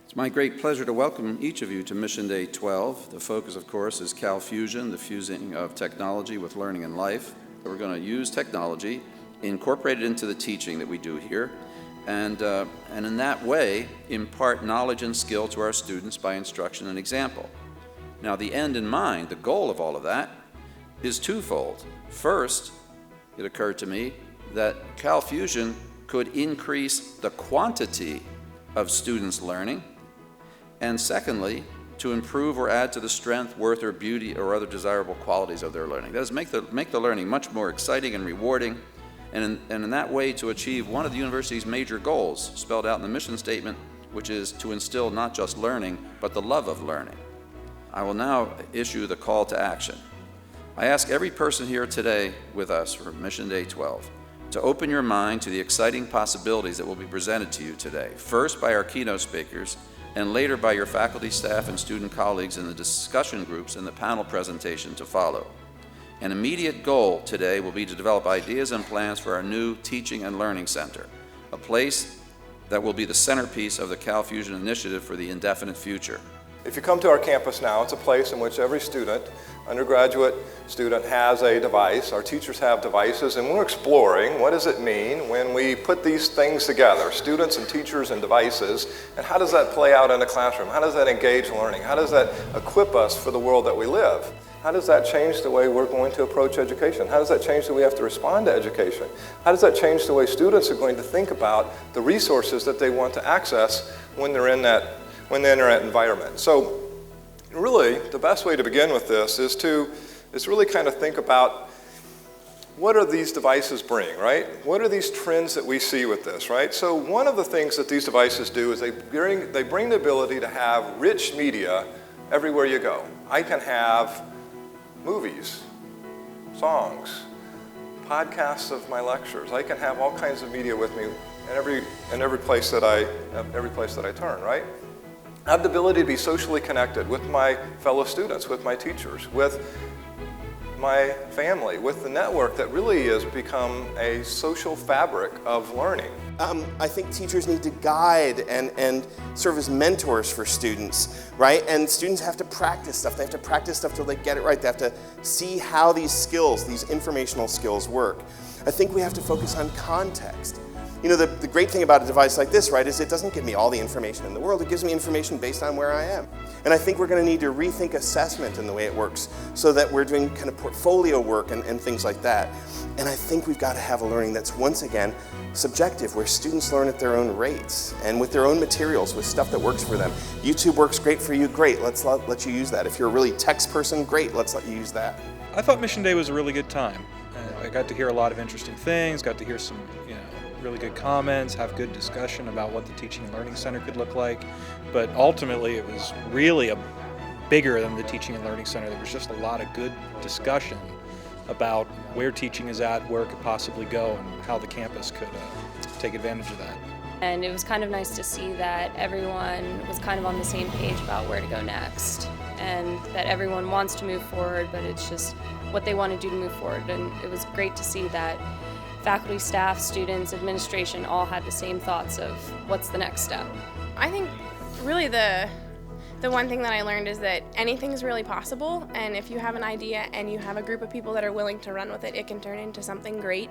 It's my great pleasure to welcome each of you to Mission Day 12. The focus, of course, is CalFusion, the fusing of technology with learning and life. We're going to use technology, incorporate it into the teaching that we do here, and in that way, impart knowledge and skill to our students by instruction and example. Now, the end in mind, the goal of all of that, is twofold. First, it occurred to me that CalFusion could increase the quantity of students learning, and secondly, to improve or add to the strength, worth, or beauty or other desirable qualities of their learning. That is, make the learning much more exciting and rewarding, and in that way to achieve one of the university's major goals spelled out in the mission statement, which is to instill not just learning, but the love of learning. I will now issue the call to action. I ask every person here today with us for Mission Day 12 to open your mind to the exciting possibilities that will be presented to you today, first by our keynote speakers, and later by your faculty, staff, and student colleagues in the discussion groups and the panel presentation to follow. An immediate goal today will be to develop ideas and plans for our new Teaching and Learning Center, a place that will be the centerpiece of the CalFusion initiative for the indefinite future. If you come to our campus now, it's a place in which every student, undergraduate student, has a device. Our teachers have devices, and we're exploring what does it mean when we put these things together, students and teachers and devices, and how does that play out in the classroom? How does that engage learning? How does that equip us for the world that we live? How does that change the way we're going to approach education? How does that change the way we have to respond to education? How does that change the way students are going to think about the resources that they want to access when they're in that internet environment? So really, the best way to begin with this is really kind of think about what are these devices bring, right? What are these trends that we see with this, right? So one of the things that these devices do is they bring the ability to have rich media everywhere you go. I can have movies, songs, podcasts of my lectures. I can have all kinds of media with me in every place that I turn, right? I have the ability to be socially connected with my fellow students, with my teachers, with my family, with the network that really has become a social fabric of learning. I think teachers need to guide and serve as mentors for students, right? And students have to practice stuff. They have to practice stuff till they get it right. They have to see how these skills, these informational skills work. I think we have to focus on context. You know, the great thing about a device like this, right, is it doesn't give me all the information in the world. It gives me information based on where I am. And I think we're going to need to rethink assessment in the way it works so that we're doing kind of portfolio work and things like that. And I think we've got to have a learning that's, once again, subjective, where students learn at their own rates and with their own materials, with stuff that works for them. YouTube works great for you, great, let's let you use that. If you're a really text person, great, let's let you use that. I thought Mission Day was a really good time. I got to hear a lot of interesting things, got to hear some, really good comments, have good discussion about what the Teaching and Learning Center could look like. But ultimately, it was really bigger than the Teaching and Learning Center. There was just a lot of good discussion about where teaching is at, where it could possibly go, and how the campus could take advantage of that. And it was kind of nice to see that everyone was kind of on the same page about where to go next, and that everyone wants to move forward, but it's just what they want to do to move forward. And it was great to see that faculty, staff, students, administration all had the same thoughts of what's the next step. I think really the one thing that I learned is that anything is really possible, and if you have an idea and you have a group of people that are willing to run with it, it can turn into something great.